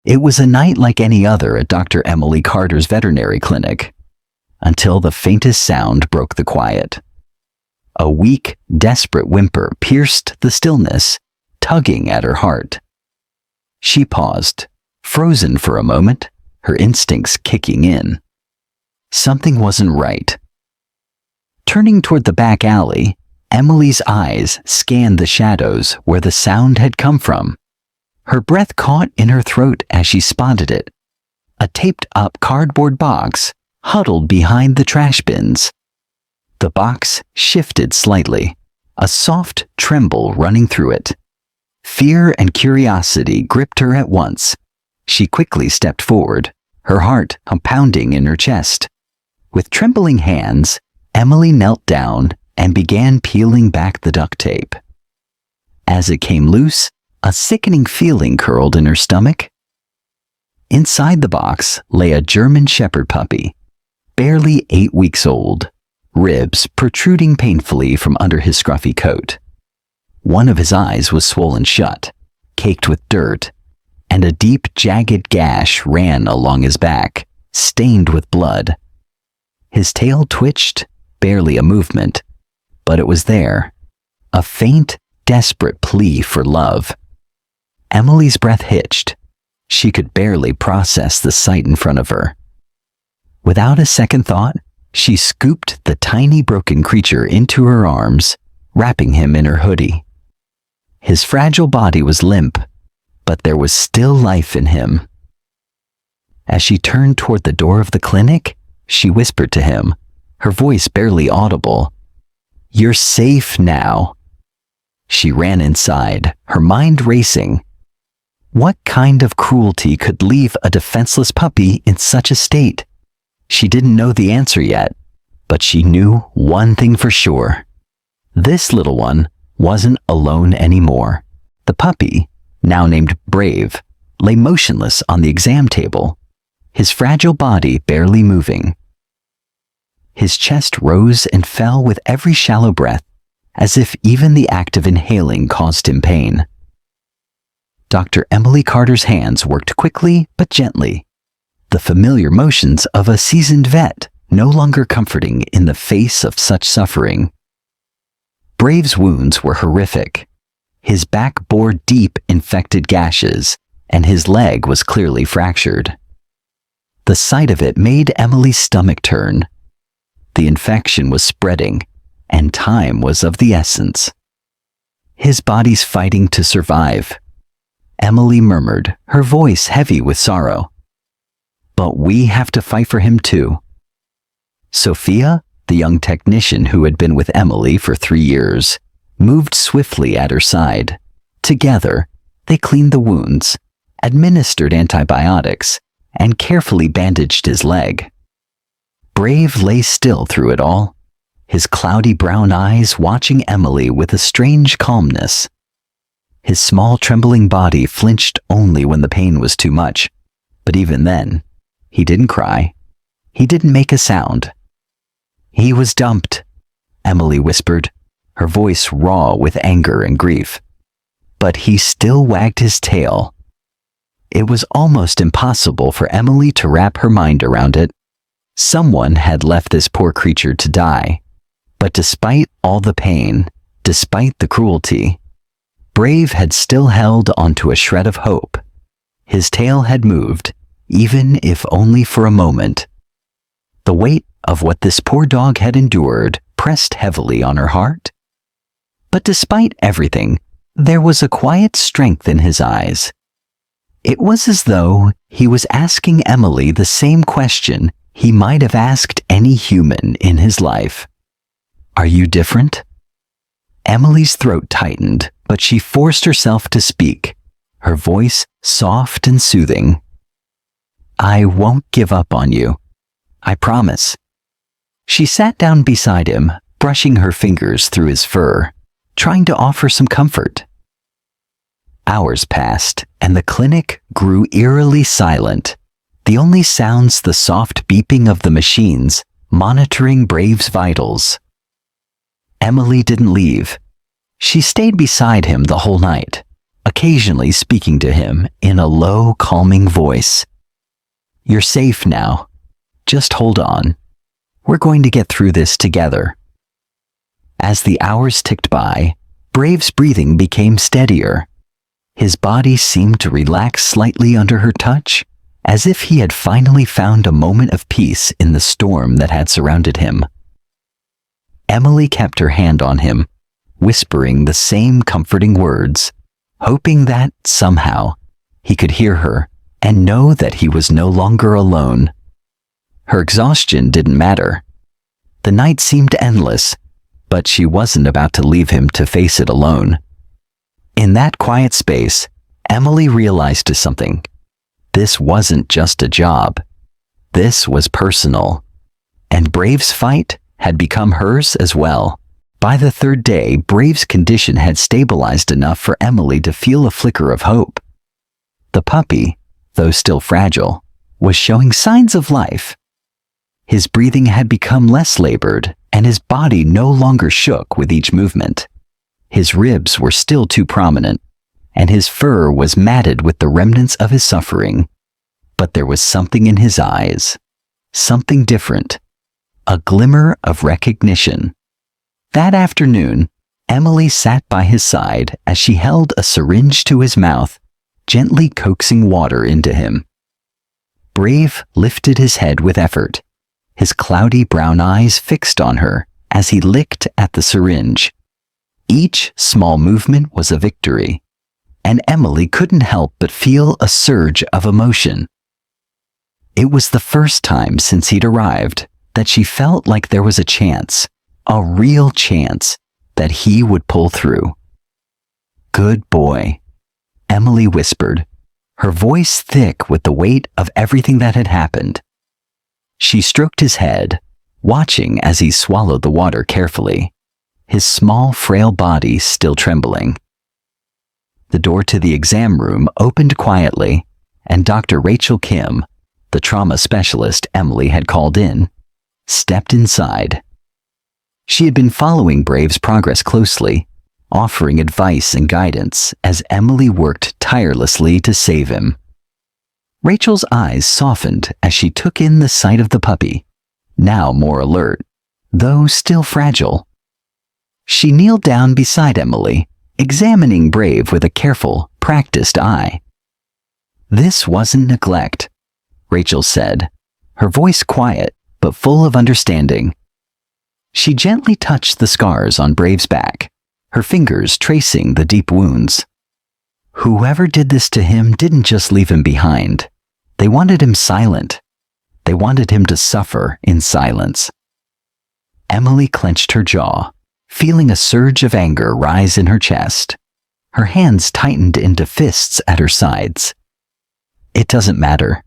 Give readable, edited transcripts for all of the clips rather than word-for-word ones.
It was a night like any other at Dr. Emily Carter's veterinary clinic, until the faintest sound broke the quiet. A weak, desperate whimper pierced the stillness, tugging at her heart. She paused, frozen for a moment, her instincts kicking in. Something wasn't right. Turning toward the back alley, Emily's eyes scanned the shadows where the sound had come from. Her breath caught in her throat as she spotted it. A taped-up cardboard box huddled behind the trash bins. The box shifted slightly, a soft tremble running through it. Fear and curiosity gripped her at once. She quickly stepped forward, her heart pounding in her chest. With trembling hands, Emily knelt down and began peeling back the duct tape. As it came loose, a sickening feeling curled in her stomach. Inside the box lay a German Shepherd puppy, barely 8 weeks old, ribs protruding painfully from under his scruffy coat. One of his eyes was swollen shut, caked with dirt, and a deep, jagged gash ran along his back, stained with blood. His tail twitched, barely a movement, but it was there, a faint, desperate plea for love. Emily's breath hitched. She could barely process the sight in front of her. Without a second thought, she scooped the tiny broken creature into her arms, wrapping him in her hoodie. His fragile body was limp, but there was still life in him. As she turned toward the door of the clinic, she whispered to him, her voice barely audible, "You're safe now." She ran inside, her mind racing. What kind of cruelty could leave a defenseless puppy in such a state? She didn't know the answer yet, but she knew one thing for sure. This little one wasn't alone anymore. The puppy, now named Brave, lay motionless on the exam table, his fragile body barely moving. His chest rose and fell with every shallow breath, as if even the act of inhaling caused him pain. Dr. Emily Carter's hands worked quickly but gently, the familiar motions of a seasoned vet, no longer comforting in the face of such suffering. Brave's wounds were horrific. His back bore deep, infected gashes, and his leg was clearly fractured. The sight of it made Emily's stomach turn. The infection was spreading, and time was of the essence. His body's fighting to survive, Emily murmured, her voice heavy with sorrow. But we have to fight for him too. Sophia, the young technician who had been with Emily for 3 years, moved swiftly at her side. Together, they cleaned the wounds, administered antibiotics, and carefully bandaged his leg. Brave lay still through it all, his cloudy brown eyes watching Emily with a strange calmness. His small trembling body flinched only when the pain was too much, but even then, he didn't cry. He didn't make a sound. "He was dumped," Emily whispered, her voice raw with anger and grief. But he still wagged his tail. It was almost impossible for Emily to wrap her mind around it. Someone had left this poor creature to die. But despite all the pain, despite the cruelty, Brave had still held onto a shred of hope. His tail had moved, even if only for a moment. The weight of what this poor dog had endured pressed heavily on her heart. But despite everything, there was a quiet strength in his eyes. It was as though he was asking Emily the same question he might have asked any human in his life. "Are you different?" Emily's throat tightened, but she forced herself to speak, her voice soft and soothing. "I won't give up on you. I promise." She sat down beside him, brushing her fingers through his fur, trying to offer some comfort. Hours passed, and the clinic grew eerily silent. The only sounds the soft beeping of the machines monitoring Brave's vitals. Emily didn't leave. She stayed beside him the whole night, occasionally speaking to him in a low, calming voice. "You're safe now. Just hold on. We're going to get through this together." As the hours ticked by, Brave's breathing became steadier. His body seemed to relax slightly under her touch, as if he had finally found a moment of peace in the storm that had surrounded him. Emily kept her hand on him, whispering the same comforting words, hoping that, somehow, he could hear her and know that he was no longer alone. Her exhaustion didn't matter. The night seemed endless, but she wasn't about to leave him to face it alone. In that quiet space, Emily realized something. This wasn't just a job. This was personal. And Brave's fight had become hers as well. By the third day, Brave's condition had stabilized enough for Emily to feel a flicker of hope. The puppy, though still fragile, was showing signs of life. His breathing had become less labored, and his body no longer shook with each movement. His ribs were still too prominent, and his fur was matted with the remnants of his suffering. But there was something in his eyes, something different, a glimmer of recognition. That afternoon, Emily sat by his side as she held a syringe to his mouth, gently coaxing water into him. Brave lifted his head with effort, his cloudy brown eyes fixed on her as he licked at the syringe. Each small movement was a victory, and Emily couldn't help but feel a surge of emotion. It was the first time since he'd arrived that she felt like there was a chance, a real chance, that he would pull through. "Good boy," Emily whispered, her voice thick with the weight of everything that had happened. She stroked his head, watching as he swallowed the water carefully, his small, frail body still trembling. The door to the exam room opened quietly, and Dr. Rachel Kim, the trauma specialist Emily had called in, stepped inside. She had been following Brave's progress closely, offering advice and guidance as Emily worked tirelessly to save him. Rachel's eyes softened as she took in the sight of the puppy, now more alert, though still fragile. She kneeled down beside Emily, examining Brave with a careful, practiced eye. "This wasn't neglect," Rachel said, her voice quiet but full of understanding. She gently touched the scars on Brave's back, her fingers tracing the deep wounds. Whoever did this to him didn't just leave him behind. They wanted him silent. They wanted him to suffer in silence. Emily clenched her jaw, feeling a surge of anger rise in her chest. Her hands tightened into fists at her sides. "It doesn't matter,"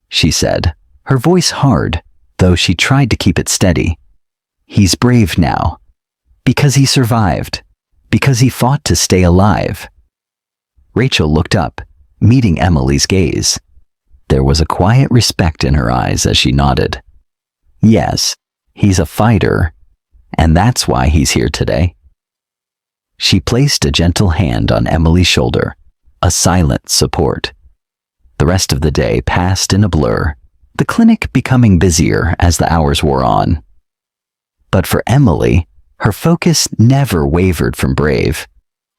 she said, her voice hard, though she tried to keep it steady. "He's brave now. Because he survived. Because he fought to stay alive." Rachel looked up, meeting Emily's gaze. There was a quiet respect in her eyes as she nodded. "Yes, he's a fighter, and that's why he's here today." She placed a gentle hand on Emily's shoulder, a silent support. The rest of the day passed in a blur, the clinic becoming busier as the hours wore on. But for Emily, her focus never wavered from Brave.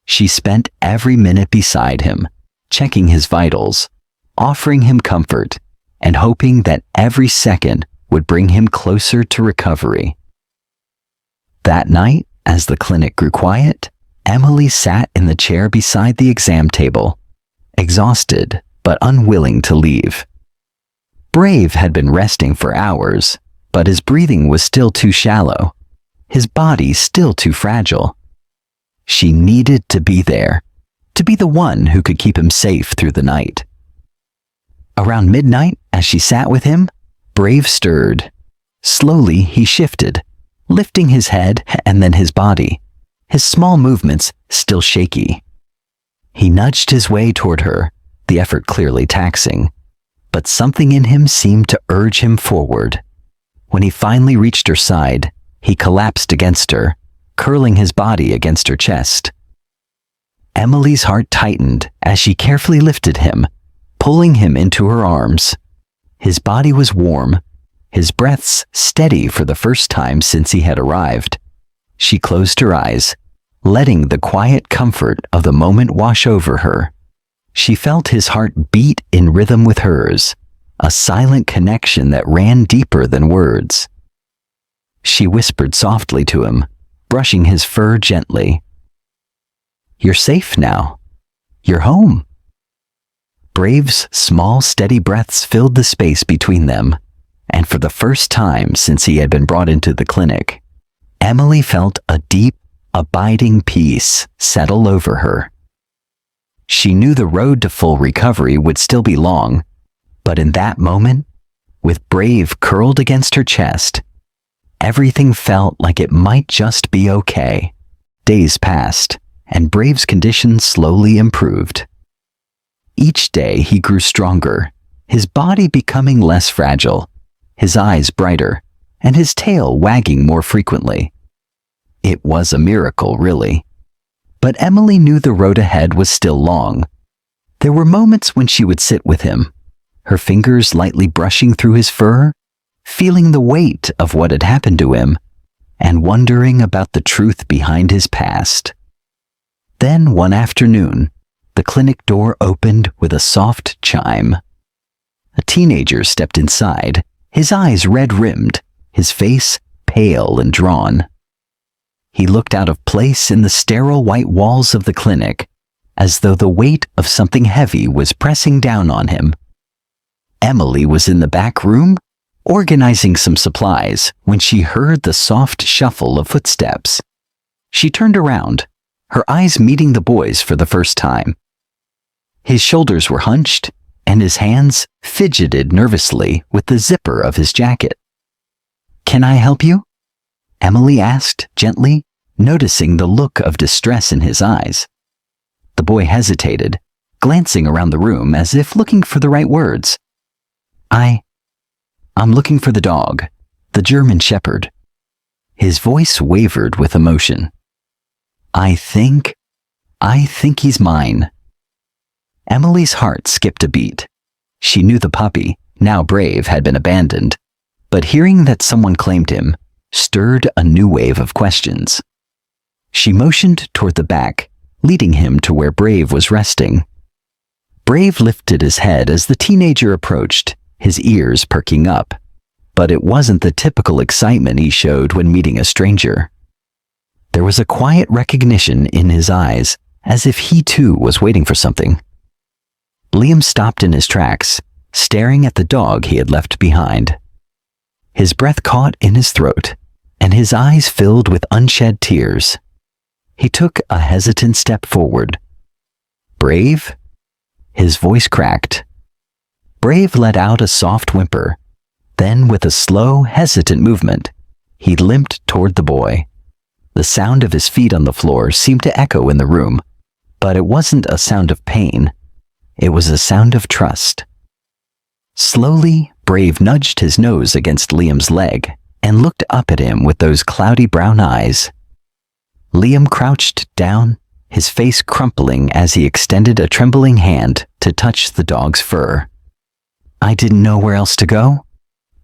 She spent every minute beside him, checking his vitals, offering him comfort, and hoping that every second would bring him closer to recovery. That night, as the clinic grew quiet, Emily sat in the chair beside the exam table, exhausted but unwilling to leave. Brave had been resting for hours, but his breathing was still too shallow, his body still too fragile. She needed to be there, to be the one who could keep him safe through the night. Around midnight, as she sat with him, Brave stirred. Slowly, he shifted, lifting his head and then his body, his small movements still shaky. He nudged his way toward her, the effort clearly taxing, but something in him seemed to urge him forward. When he finally reached her side, he collapsed against her, curling his body against her chest. Emily's heart tightened as she carefully lifted him, pulling him into her arms. His body was warm, his breaths steady for the first time since he had arrived. She closed her eyes, letting the quiet comfort of the moment wash over her. She felt his heart beat in rhythm with hers, a silent connection that ran deeper than words. She whispered softly to him, brushing his fur gently. "You're safe now. You're home." Brave's small, steady breaths filled the space between them, and for the first time since he had been brought into the clinic, Emily felt a deep, abiding peace settle over her. She knew the road to full recovery would still be long, but in that moment, with Brave curled against her chest, everything felt like it might just be okay. Days passed, and Brave's condition slowly improved. Each day he grew stronger, his body becoming less fragile, his eyes brighter, and his tail wagging more frequently. It was a miracle, really. But Emily knew the road ahead was still long. There were moments when she would sit with him, her fingers lightly brushing through his fur, feeling the weight of what had happened to him, and wondering about the truth behind his past. Then one afternoon, the clinic door opened with a soft chime. A teenager stepped inside, his eyes red-rimmed, his face pale and drawn. He looked out of place in the sterile white walls of the clinic, as though the weight of something heavy was pressing down on him. Emily was in the back room, organizing some supplies, when she heard the soft shuffle of footsteps. She turned around, her eyes meeting the boy's for the first time. His shoulders were hunched, and his hands fidgeted nervously with the zipper of his jacket. "Can I help you?" Emily asked gently, noticing the look of distress in his eyes. The boy hesitated, glancing around the room as if looking for the right words. I'm looking for the dog, the German Shepherd." His voice wavered with emotion. I think he's mine." Emily's heart skipped a beat. She knew the puppy, now Brave, had been abandoned, but hearing that someone claimed him stirred a new wave of questions. She motioned toward the back, leading him to where Brave was resting. Brave lifted his head as the teenager approached, his ears perking up, but it wasn't the typical excitement he showed when meeting a stranger. There was a quiet recognition in his eyes, as if he too was waiting for something. Liam stopped in his tracks, staring at the dog he had left behind. His breath caught in his throat, and his eyes filled with unshed tears. He took a hesitant step forward. "Brave?" His voice cracked. Brave let out a soft whimper. Then, with a slow, hesitant movement, he limped toward the boy. The sound of his feet on the floor seemed to echo in the room, but it wasn't a sound of pain. It was a sound of trust. Slowly, Brave nudged his nose against Liam's leg and looked up at him with those cloudy brown eyes. Liam crouched down, his face crumpling as he extended a trembling hand to touch the dog's fur. "I didn't know where else to go,"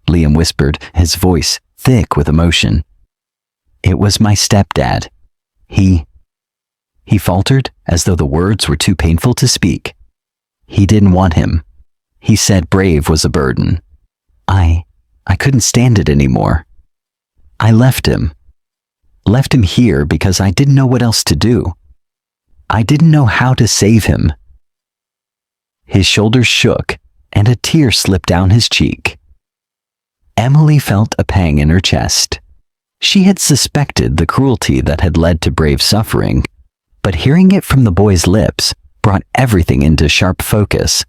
Liam whispered, his voice thick with emotion. "It was my stepdad. He faltered as though the words were too painful to speak. "He didn't want him. He said Brave was a burden. I couldn't stand it anymore. I left him here because I didn't know what else to do. I didn't know how to save him." His shoulders shook, and a tear slipped down his cheek. Emily felt a pang in her chest. She had suspected the cruelty that had led to Brave's suffering, but hearing it from the boy's lips brought everything into sharp focus.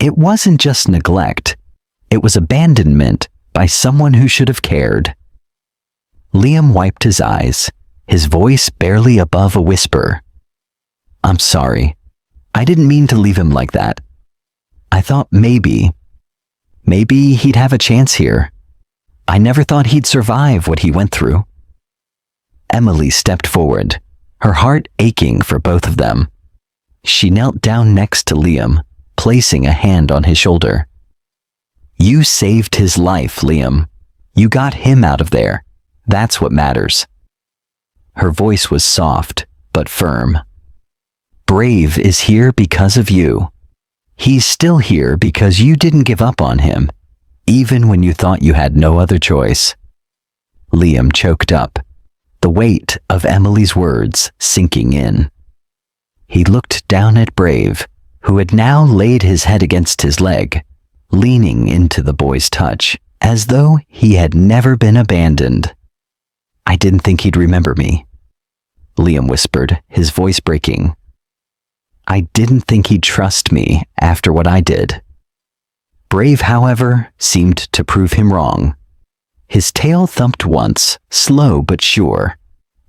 It wasn't just neglect. It was abandonment by someone who should have cared. Liam wiped his eyes, his voice barely above a whisper. "I'm sorry. I didn't mean to leave him like that. I thought maybe he'd have a chance here. I never thought he'd survive what he went through." Emily stepped forward, her heart aching for both of them. She knelt down next to Liam, placing a hand on his shoulder. "You saved his life, Liam. You got him out of there. That's what matters." Her voice was soft, but firm. "Brave is here because of you. He's still here because you didn't give up on him, even when you thought you had no other choice." Liam choked up, the weight of Emily's words sinking in. He looked down at Brave, who had now laid his head against his leg, leaning into the boy's touch, as though he had never been abandoned. "I didn't think he'd remember me," Liam whispered, his voice breaking. "I didn't think he'd trust me after what I did." Brave, however, seemed to prove him wrong. His tail thumped once, slow but sure,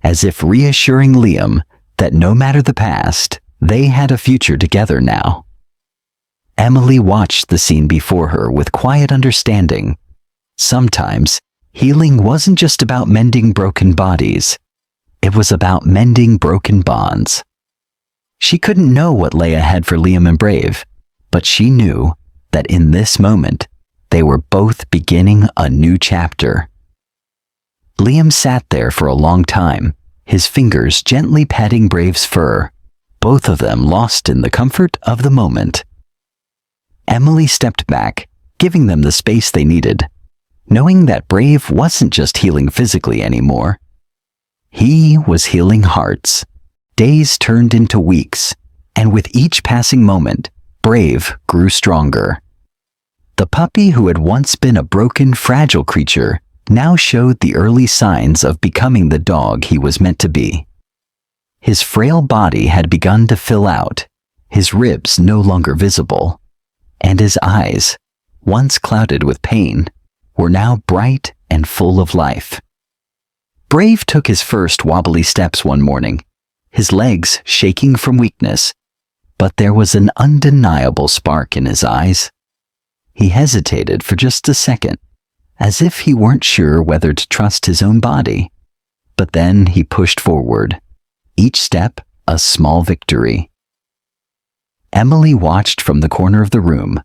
as if reassuring Liam that no matter the past, they had a future together now. Emily watched the scene before her with quiet understanding. Sometimes, healing wasn't just about mending broken bodies. It was about mending broken bonds. She couldn't know what lay ahead for Liam and Brave, but she knew that in this moment, they were both beginning a new chapter. Liam sat there for a long time, his fingers gently patting Brave's fur, both of them lost in the comfort of the moment. Emily stepped back, giving them the space they needed, knowing that Brave wasn't just healing physically anymore. He was healing hearts. Days turned into weeks, and with each passing moment, Brave grew stronger. The puppy who had once been a broken, fragile creature now showed the early signs of becoming the dog he was meant to be. His frail body had begun to fill out, his ribs no longer visible, and his eyes, once clouded with pain, were now bright and full of life. Brave took his first wobbly steps one morning, his legs shaking from weakness, but there was an undeniable spark in his eyes. He hesitated for just a second, as if he weren't sure whether to trust his own body. But then he pushed forward, each step a small victory. Emily watched from the corner of the room,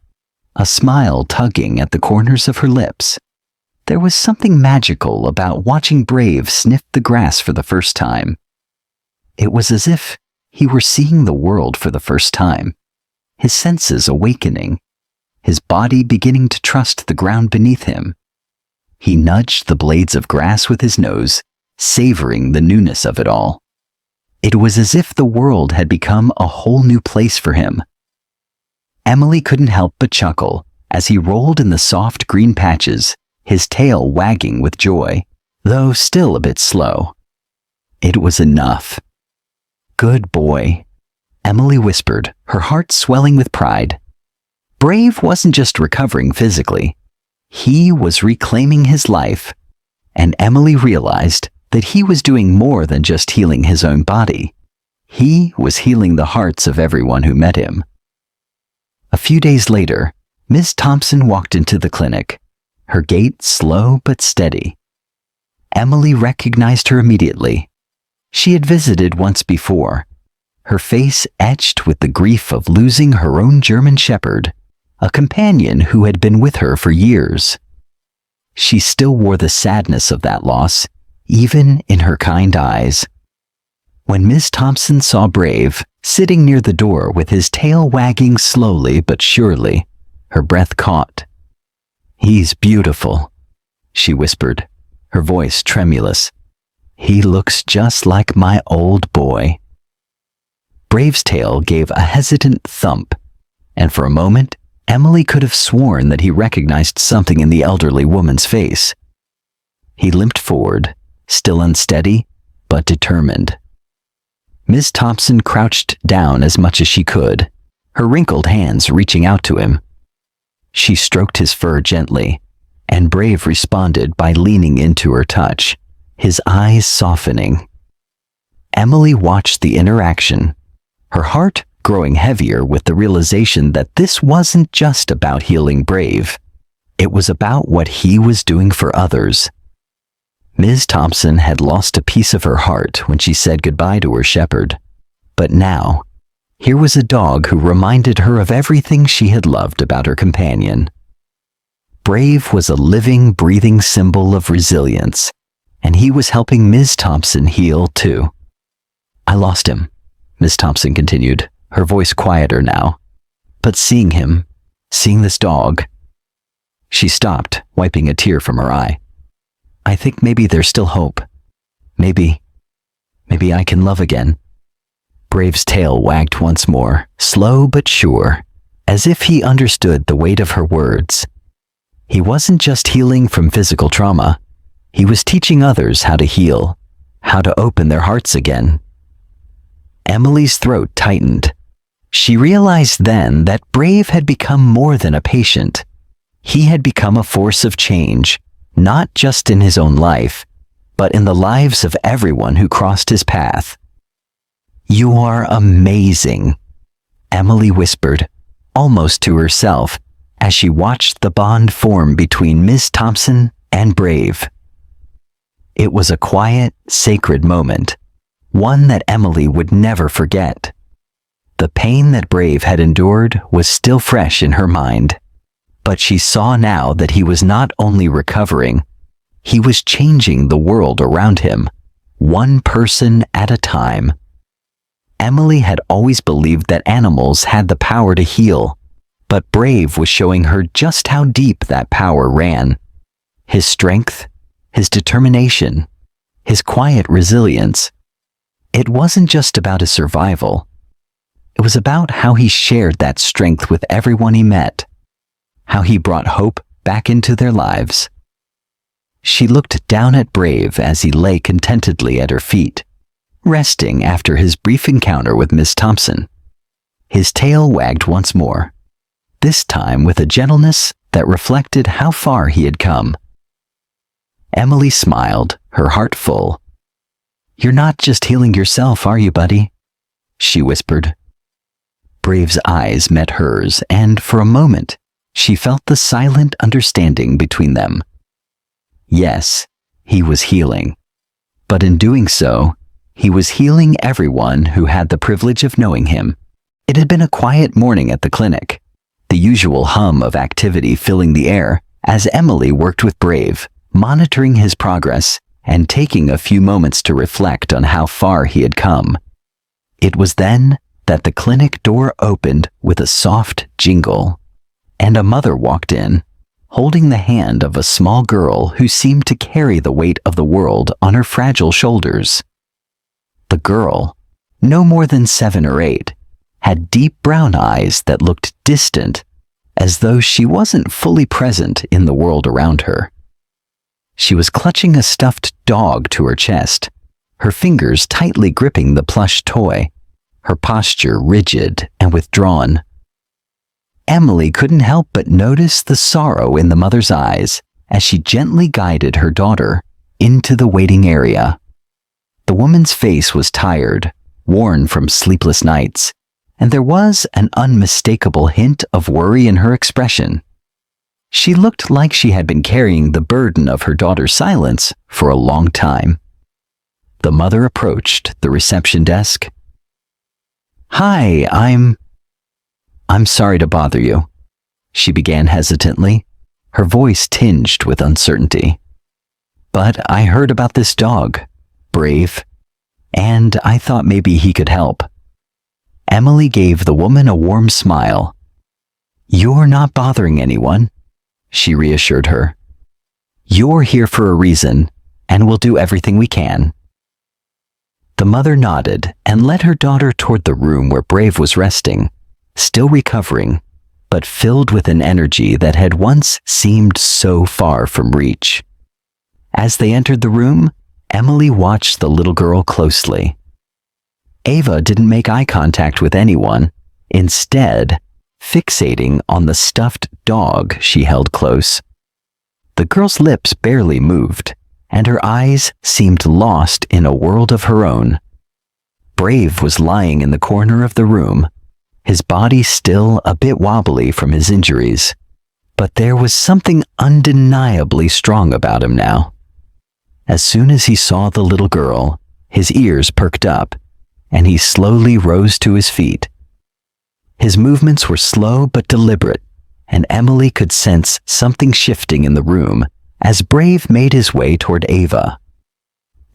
a smile tugging at the corners of her lips. There was something magical about watching Brave sniff the grass for the first time. It was as if he were seeing the world for the first time, his senses awakening, his body beginning to trust the ground beneath him. He nudged the blades of grass with his nose, savoring the newness of it all. It was as if the world had become a whole new place for him. Emily couldn't help but chuckle as he rolled in the soft green patches, his tail wagging with joy, though still a bit slow. It was enough. "Good boy," Emily whispered, her heart swelling with pride. Brave wasn't just recovering physically. He was reclaiming his life, and Emily realized that he was doing more than just healing his own body. He was healing the hearts of everyone who met him. A few days later, Ms. Thompson walked into the clinic, her gait slow but steady. Emily recognized her immediately. She had visited once before, her face etched with the grief of losing her own German shepherd, a companion who had been with her for years. She still wore the sadness of that loss, even in her kind eyes. When Ms. Thompson saw Brave sitting near the door with his tail wagging slowly but surely, her breath caught. "He's beautiful," she whispered, her voice tremulous. "He looks just like my old boy." Brave's tail gave a hesitant thump, and for a moment, Emily could have sworn that he recognized something in the elderly woman's face. He limped forward, still unsteady, but determined. Miss Thompson crouched down as much as she could, her wrinkled hands reaching out to him. She stroked his fur gently, and Brave responded by leaning into her touch, his eyes softening. Emily watched the interaction, her heart growing heavier with the realization that this wasn't just about healing Brave. It was about what he was doing for others. Ms. Thompson had lost a piece of her heart when she said goodbye to her shepherd, but now Here was a dog who reminded her of everything she had loved about her companion. Brave was a living, breathing symbol of resilience, and he was helping Ms. Thompson heal too. "I lost him," Miss Thompson continued, her voice quieter now. "But seeing him, seeing this dog..." She stopped, wiping a tear from her eye. "I think maybe there's still hope. Maybe I can love again." Brave's tail wagged once more, slow but sure, as if he understood the weight of her words. He wasn't just healing from physical trauma. He was teaching others how to heal, how to open their hearts again. Emily's throat tightened. She realized then that Brave had become more than a patient. He had become a force of change, not just in his own life, but in the lives of everyone who crossed his path. "You are amazing," Emily whispered, almost to herself, as she watched the bond form between Miss Thompson and Brave. It was a quiet, sacred moment, one that Emily would never forget. The pain that Brave had endured was still fresh in her mind, but she saw now that he was not only recovering, he was changing the world around him, one person at a time. Emily had always believed that animals had the power to heal, but Brave was showing her just how deep that power ran. His strength, his determination, his quiet resilience. It wasn't just about his survival. It was about how he shared that strength with everyone he met, how he brought hope back into their lives. She looked down at Brave as he lay contentedly at her feet, resting after his brief encounter with Miss Thompson. His tail wagged once more, this time with a gentleness that reflected how far he had come. Emily smiled, her heart full. "You're not just healing yourself, are you, buddy?" she whispered. Brave's eyes met hers, and for a moment, she felt the silent understanding between them. Yes, he was healing. But in doing so, he was healing everyone who had the privilege of knowing him. It had been a quiet morning at the clinic, the usual hum of activity filling the air as Emily worked with Brave, monitoring his progress and taking a few moments to reflect on how far he had come. It was then that the clinic door opened with a soft jingle, and a mother walked in, holding the hand of a small girl who seemed to carry the weight of the world on her fragile shoulders. The girl, no more than 7 or 8, had deep brown eyes that looked distant, as though she wasn't fully present in the world around her. She was clutching a stuffed dog to her chest, her fingers tightly gripping the plush toy, her posture rigid and withdrawn. Emily couldn't help but notice the sorrow in the mother's eyes as she gently guided her daughter into the waiting area. The woman's face was tired, worn from sleepless nights, and there was an unmistakable hint of worry in her expression. She looked like she had been carrying the burden of her daughter's silence for a long time. The mother approached the reception desk. "Hi, I'm sorry to bother you," she began hesitantly, her voice tinged with uncertainty. "But I heard about this dog, Brave, and I thought maybe he could help." Emily gave the woman a warm smile. "You're not bothering anyone," she reassured her. "You're here for a reason, and we'll do everything we can." The mother nodded and led her daughter toward the room where Brave was resting, still recovering, but filled with an energy that had once seemed so far from reach. As they entered the room, Emily watched the little girl closely. Ava didn't make eye contact with anyone, instead, fixating on the stuffed dog she held close. The girl's lips barely moved, and her eyes seemed lost in a world of her own. Brave was lying in the corner of the room, his body still a bit wobbly from his injuries, but there was something undeniably strong about him now. As soon as he saw the little girl, his ears perked up, and he slowly rose to his feet, His movements were slow but deliberate, and Emily could sense something shifting in the room as Brave made his way toward Ava.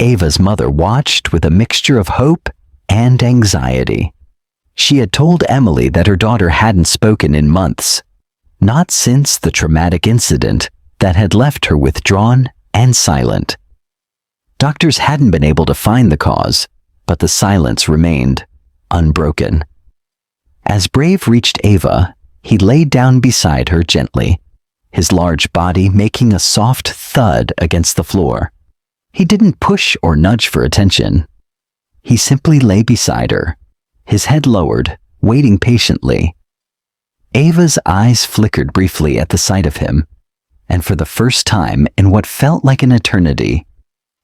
Ava's mother watched with a mixture of hope and anxiety. She had told Emily that her daughter hadn't spoken in months, not since the traumatic incident that had left her withdrawn and silent. Doctors hadn't been able to find the cause, but the silence remained unbroken. As Brave reached Ava, he laid down beside her gently, his large body making a soft thud against the floor. He didn't push or nudge for attention. He simply lay beside her, his head lowered, waiting patiently. Ava's eyes flickered briefly at the sight of him, and for the first time in what felt like an eternity,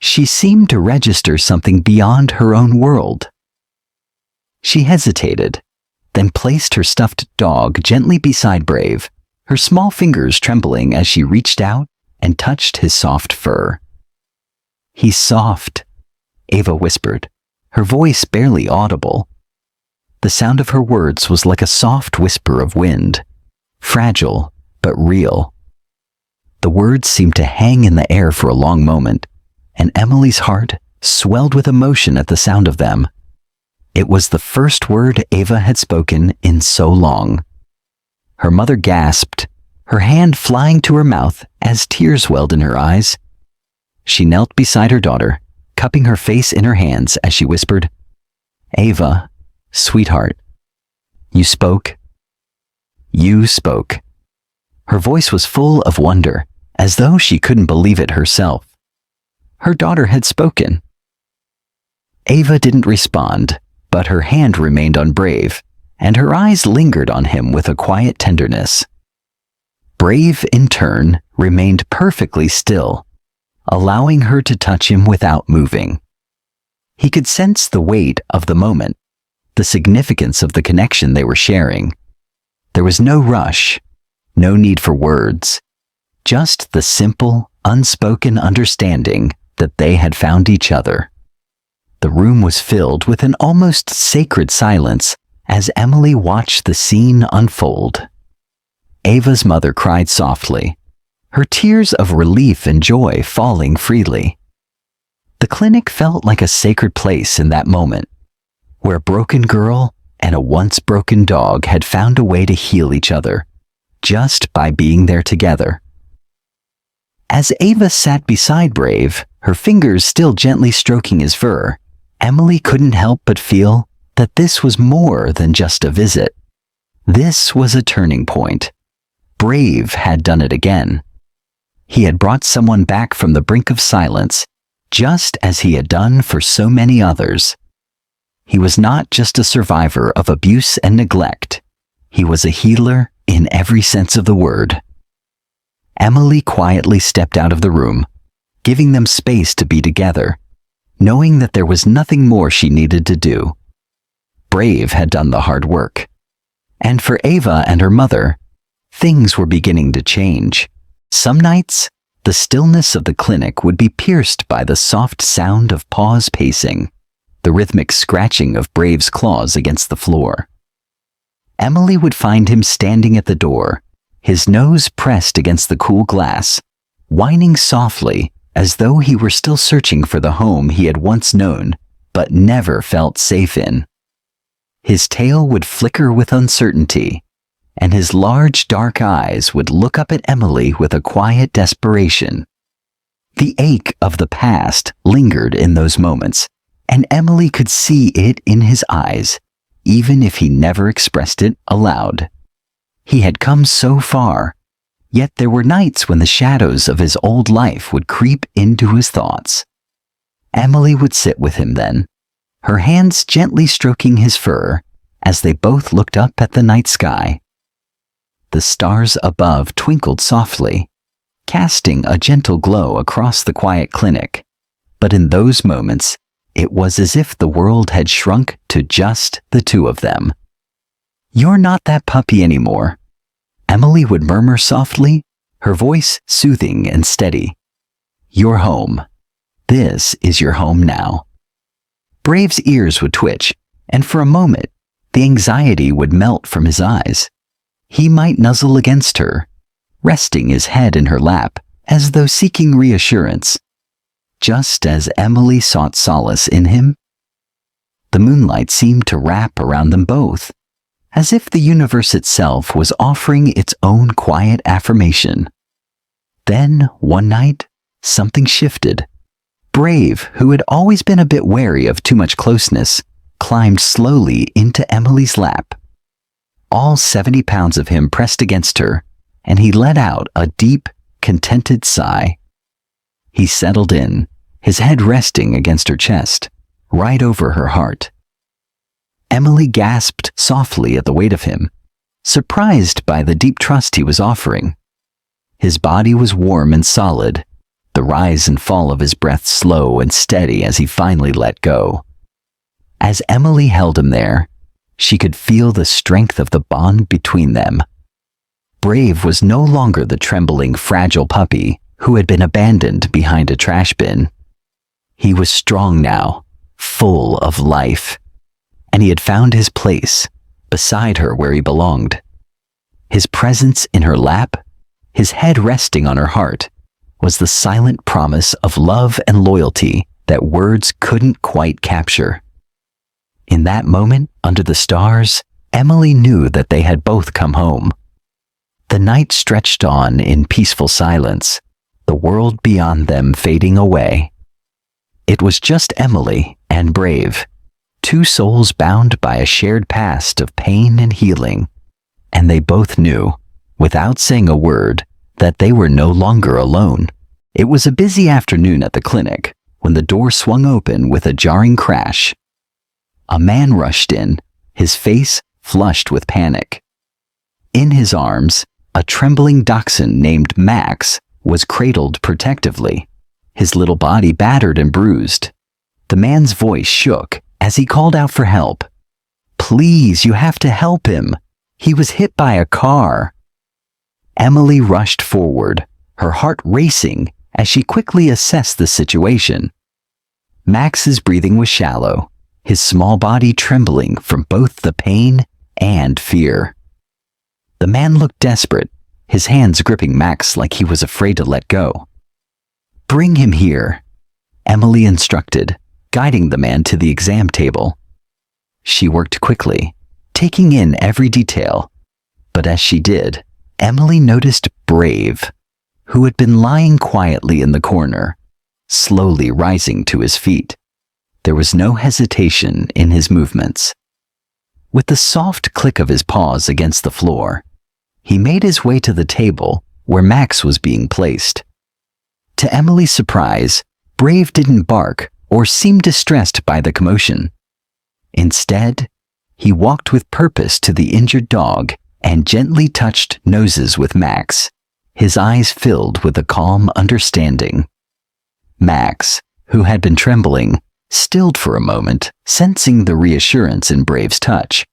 she seemed to register something beyond her own world. She hesitated, then placed her stuffed dog gently beside Brave, her small fingers trembling as she reached out and touched his soft fur. "He's soft," Ava whispered, her voice barely audible. The sound of her words was like a soft whisper of wind, fragile but real. The words seemed to hang in the air for a long moment, and Emily's heart swelled with emotion at the sound of them. It was the first word Ava had spoken in so long. Her mother gasped, her hand flying to her mouth as tears welled in her eyes. She knelt beside her daughter, cupping her face in her hands as she whispered, "Ava, sweetheart, you spoke. You spoke." Her voice was full of wonder, as though she couldn't believe it herself. Her daughter had spoken. Ava didn't respond, but her hand remained on Brave, and her eyes lingered on him with a quiet tenderness. Brave, in turn, remained perfectly still, allowing her to touch him without moving. He could sense the weight of the moment, the significance of the connection they were sharing. There was no rush, no need for words, just the simple, unspoken understanding that they had found each other. The room was filled with an almost sacred silence as Emily watched the scene unfold. Ava's mother cried softly, her tears of relief and joy falling freely. The clinic felt like a sacred place in that moment, where a broken girl and a once broken dog had found a way to heal each other, just by being there together. As Ava sat beside Brave, her fingers still gently stroking his fur, Emily couldn't help but feel that this was more than just a visit. This was a turning point. Brave had done it again. He had brought someone back from the brink of silence, just as he had done for so many others. He was not just a survivor of abuse and neglect. He was a healer in every sense of the word. Emily quietly stepped out of the room, giving them space to be together, knowing that there was nothing more she needed to do. Brave had done the hard work. And for Ava and her mother, things were beginning to change. Some nights, the stillness of the clinic would be pierced by the soft sound of paws pacing, the rhythmic scratching of Brave's claws against the floor. Emily would find him standing at the door, his nose pressed against the cool glass, whining softly as though he were still searching for the home he had once known but never felt safe in. His tail would flicker with uncertainty, and his large dark eyes would look up at Emily with a quiet desperation. The ache of the past lingered in those moments, and Emily could see it in his eyes, even if he never expressed it aloud. He had come so far, yet there were nights when the shadows of his old life would creep into his thoughts. Emily would sit with him then, her hands gently stroking his fur as they both looked up at the night sky. The stars above twinkled softly, casting a gentle glow across the quiet clinic, but in those moments, it was as if the world had shrunk to just the two of them. "You're not that puppy anymore," Emily would murmur softly, her voice soothing and steady. "You're home. This is your home now." Brave's ears would twitch, and for a moment, the anxiety would melt from his eyes. He might nuzzle against her, resting his head in her lap as though seeking reassurance, just as Emily sought solace in him. The moonlight seemed to wrap around them both, as if the universe itself was offering its own quiet affirmation. Then, one night, something shifted. Brave, who had always been a bit wary of too much closeness, climbed slowly into Emily's lap. All 70 pounds of him pressed against her, and he let out a deep, contented sigh. He settled in, his head resting against her chest, right over her heart. Emily gasped softly at the weight of him, surprised by the deep trust he was offering. His body was warm and solid, the rise and fall of his breath slow and steady as he finally let go. As Emily held him there, she could feel the strength of the bond between them. Brave was no longer the trembling, fragile puppy who had been abandoned behind a trash bin. He was strong now, full of life, and he had found his place, beside her where he belonged. His presence in her lap, his head resting on her heart, was the silent promise of love and loyalty that words couldn't quite capture. In that moment, under the stars, Emily knew that they had both come home. The night stretched on in peaceful silence, the world beyond them fading away. It was just Emily and Brave, two souls bound by a shared past of pain and healing, and they both knew, without saying a word, that they were no longer alone. It was a busy afternoon at the clinic when the door swung open with a jarring crash. A man rushed in, his face flushed with panic. In his arms, a trembling dachshund named Max was cradled protectively, his little body battered and bruised. The man's voice shook as he called out for help. "Please, you have to help him. He was hit by a car." Emily rushed forward, her heart racing as she quickly assessed the situation. Max's breathing was shallow, his small body trembling from both the pain and fear. The man looked desperate, his hands gripping Max like he was afraid to let go. "Bring him here," Emily instructed, guiding the man to the exam table. She worked quickly, taking in every detail, but as she did, Emily noticed Brave, who had been lying quietly in the corner, slowly rising to his feet. There was no hesitation in his movements. With the soft click of his paws against the floor, he made his way to the table where Max was being placed. To Emily's surprise, Brave didn't bark or seem distressed by the commotion. Instead, he walked with purpose to the injured dog and gently touched noses with Max, his eyes filled with a calm understanding. Max, who had been trembling, stilled for a moment, sensing the reassurance in Brave's touch.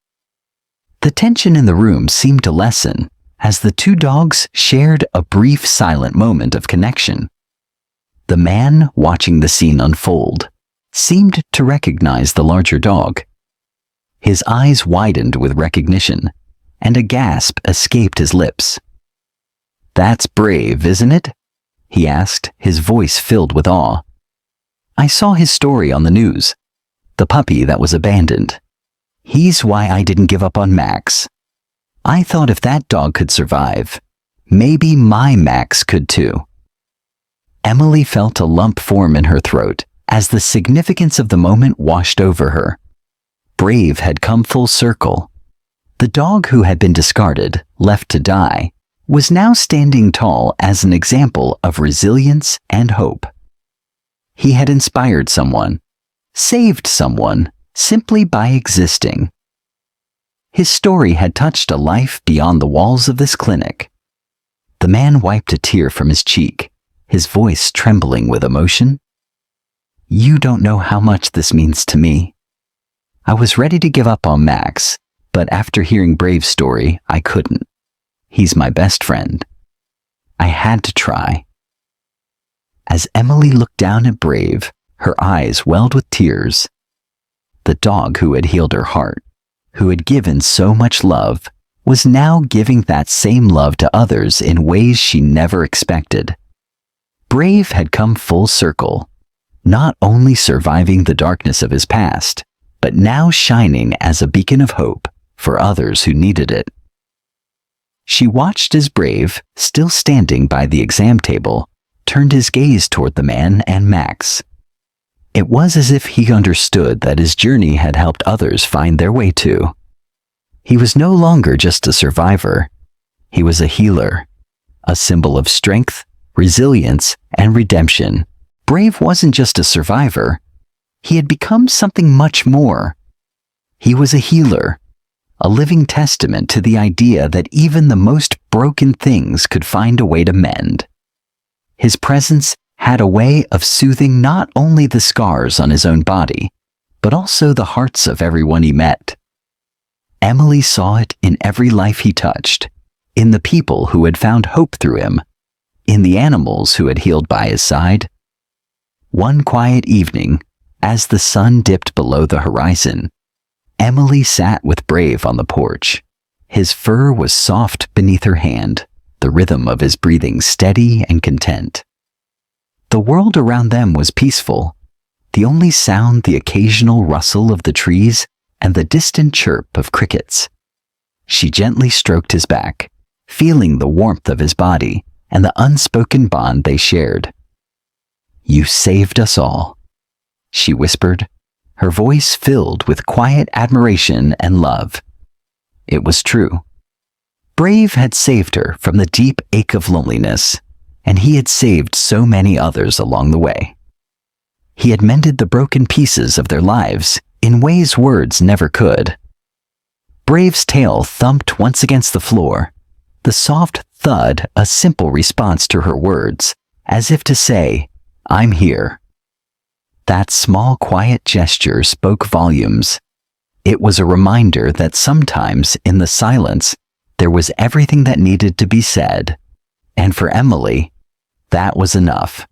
The tension in the room seemed to lessen as the two dogs shared a brief silent moment of connection. The man, watching the scene unfold, seemed to recognize the larger dog. His eyes widened with recognition, and a gasp escaped his lips. "That's Brave, isn't it?" he asked, his voice filled with awe. "I saw his story on the news. The puppy that was abandoned. He's why I didn't give up on Max. I thought if that dog could survive, maybe my Max could too." Emily felt a lump form in her throat as the significance of the moment washed over her. Brave had come full circle. The dog who had been discarded, left to die, was now standing tall as an example of resilience and hope. He had inspired someone, saved someone, simply by existing. His story had touched a life beyond the walls of this clinic. The man wiped a tear from his cheek, his voice trembling with emotion. "You don't know how much this means to me. I was ready to give up on Max, but after hearing Brave's story, I couldn't. He's my best friend. I had to try." As Emily looked down at Brave, her eyes welled with tears. The dog who had healed her heart, who had given so much love, was now giving that same love to others in ways she never expected. Brave had come full circle, not only surviving the darkness of his past, but now shining as a beacon of hope for others who needed it. She watched as Brave, still standing by the exam table, turned his gaze toward the man and Max. It was as if he understood that his journey had helped others find their way too. He was no longer just a survivor. He was a healer, a symbol of strength, resilience, and redemption. Brave wasn't just a survivor. He had become something much more. He was a healer, a living testament to the idea that even the most broken things could find a way to mend. His presence had a way of soothing not only the scars on his own body, but also the hearts of everyone he met. Emily saw it in every life he touched, in the people who had found hope through him, in the animals who had healed by his side. One quiet evening, as the sun dipped below the horizon, Emily sat with Brave on the porch. His fur was soft beneath her hand, the rhythm of his breathing steady and content. The world around them was peaceful, the only sound the occasional rustle of the trees and the distant chirp of crickets. She gently stroked his back, feeling the warmth of his body and the unspoken bond they shared. "You saved us all," she whispered, her voice filled with quiet admiration and love. It was true. Brave had saved her from the deep ache of loneliness, and he had saved so many others along the way. He had mended the broken pieces of their lives in ways words never could. Brave's tail thumped once against the floor, the soft thud a simple response to her words, as if to say, "I'm here." That small, quiet gesture spoke volumes. It was a reminder that sometimes in the silence, there was everything that needed to be said. And for Emily, that was enough.